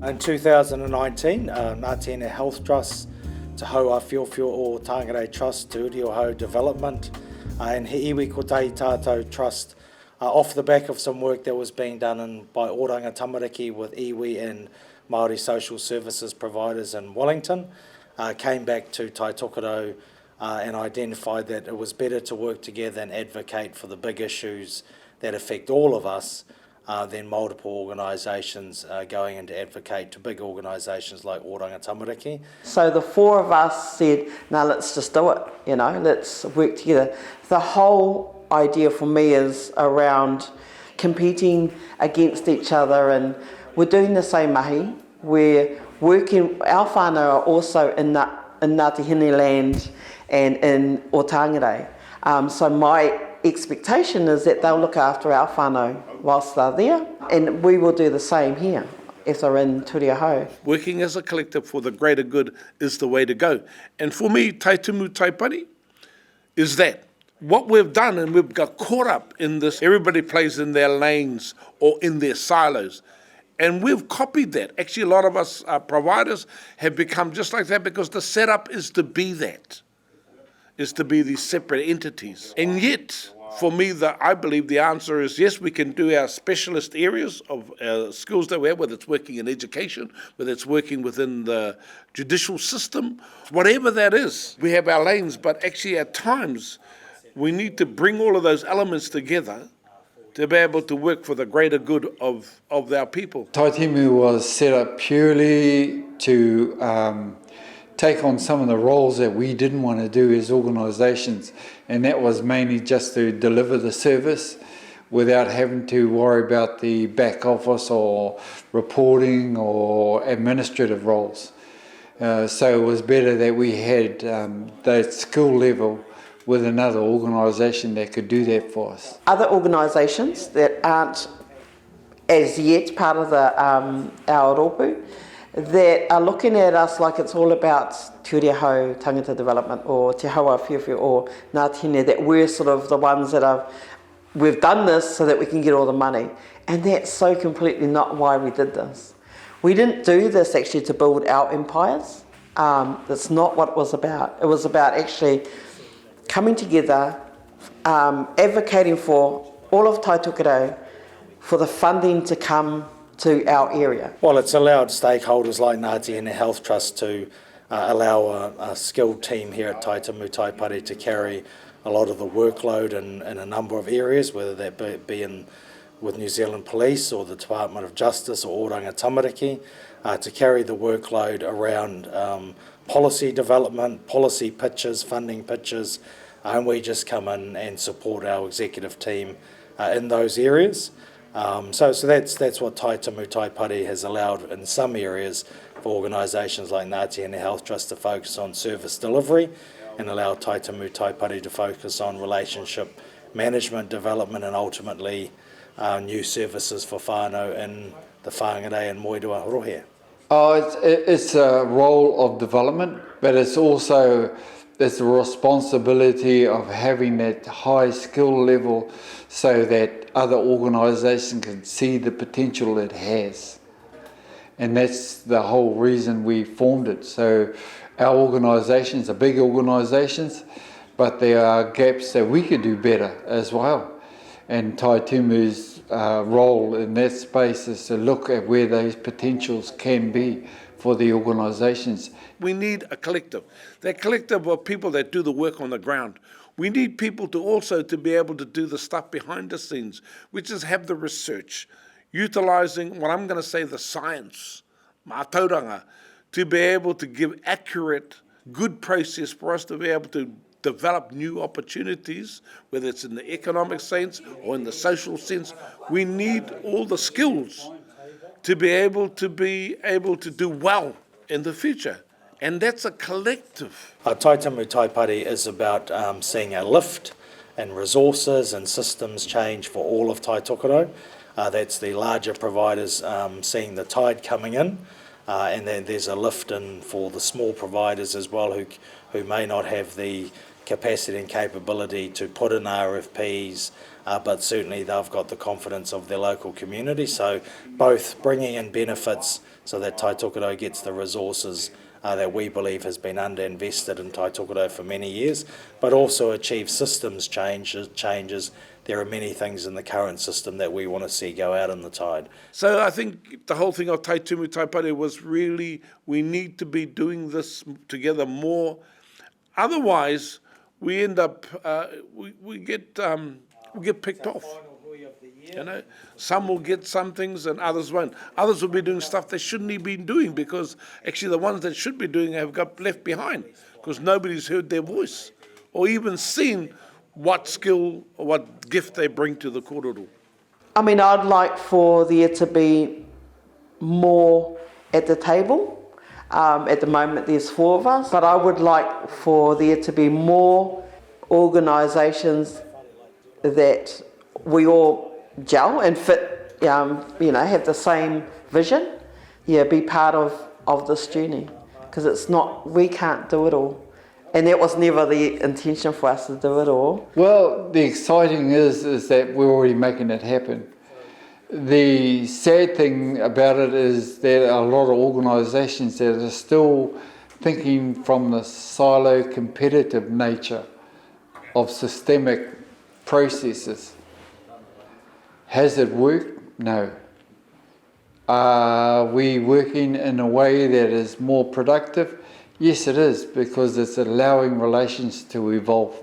In 2019, Ngati Hine Health Trust, Te Hau Awhiowhio o Otangarei Trust, Te Uriahau Development, and He Iwi Kotahi Tātou Trust, off the back of some work that was being done by Oranga Tamariki with iwi and Maori social services providers in Wellington, came back to Tai Tokerau and identified that it was better to work together and advocate for the big issues that affect all of us than multiple organisations going in to advocate to big organisations like Oranga Tamariki. So the four of us said, no, let's just do it, let's work together. The whole idea for me is around competing against each other, and we're doing the same mahi. We're working, our whanau are also in Ngati Hine land and in Otangarei. So my expectation is that they'll look after our whanau whilst they're there, and we will do the same here if they're in Te Uriahau. Working as a collective for the greater good is the way to go. And for me, Tai Timu Tai Pari is that. What we've done, and we've got caught up in this, everybody plays in their lanes or in their silos. And we've copied that. Actually, a lot of us providers have become just like that because the setup is to be that, is to be these separate entities. And yet, for me, I believe the answer is yes, we can do our specialist areas of skills that we have, whether it's working in education, whether it's working within the judicial system, whatever that is. We have our lanes, but actually at times, we need to bring all of those elements together to be able to work for the greater good of our people. Tai Timu was set up purely to take on some of the roles that we didn't want to do as organisations, and that was mainly just to deliver the service without having to worry about the back office or reporting or administrative roles. So it was better that we had that skill level with another organisation that could do that for us. Other organisations that aren't as yet part of the our ropu, that are looking at us like it's all about Te Uriahau Tangata Development or Te Hau Awhiowhio or Ngati Hine, that we're sort of the ones that we've done this so that we can get all the money. And that's so completely not why we did this. We didn't do this actually to build our empires. That's not what it was about. It was about actually coming together, advocating for all of Tai Tokerau for the funding to come to our area. Well, it's allowed stakeholders like Ngati Hine Health Trust to allow a skilled team here at Tai Timu Tai Pari to carry a lot of the workload in a number of areas, whether that be with New Zealand Police or the Department of Justice or Oranga Tamariki, to carry the workload around policy development, policy pitches, funding pitches, and we just come in and support our executive team in those areas. So that's what Tai Timu Tai Pari has allowed in some areas for organisations like Ngati Hine Health Trust to focus on service delivery and allow Tai Timu Tai Pari to focus on relationship management, development, and ultimately new services for whanau in the Whangarei and Moirua Rohe. It's a role of development, but it's also the responsibility of having that high skill level so that other organisations can see the potential it has. And that's the whole reason we formed it. So our organisations are big organisations, but there are gaps that we could do better as well. And Tai Timu's role in that space is to look at where those potentials can be for the organisations. We need a collective. That collective of people that do the work on the ground. We need people to also to be able to do the stuff behind the scenes, which is have the research, utilising what I'm going to say the science, mātauranga, to be able to give accurate, good process for us to be able to develop new opportunities, whether it's in the economic sense or in the social sense. We need all the skills to be able to do well in the future. And that's a collective. Tai Timu Tai Pari is about seeing a lift in resources and systems change for all of Tai Tokerau. That's the larger providers seeing the tide coming in, and then there's a lift in for the small providers as well who may not have the capacity and capability to put in RFPs, but certainly they've got the confidence of their local community. So both bringing in benefits so that Tai Tokerau gets the resources that we believe has been underinvested in Tai Tokerau for many years, but also achieve systems changes. There are many things in the current system that we want to see go out in the tide. So I think the whole thing of Tai Timu Tai Pari was really, we need to be doing this together more. Otherwise, we end up, we get picked off. You know, some will get some things and others won't. Others will be doing stuff they shouldn't have been doing because actually the ones that should be doing have got left behind because nobody's heard their voice or even seen what skill or what gift they bring to the kororo. I mean, I'd like for there to be more at the table. At the moment there's 4 of us, but I would like for there to be more organisations that we all gel and fit, have the same vision, be part of this journey, because it's not, we can't do it all, and that was never the intention for us to do it all. Well, the exciting is that we're already making it happen. The sad thing about it is that a lot of organisations that are still thinking from the silo competitive nature of systemic processes. Has it worked? No. Are we working in a way that is more productive? Yes, it is, because it's allowing relations to evolve.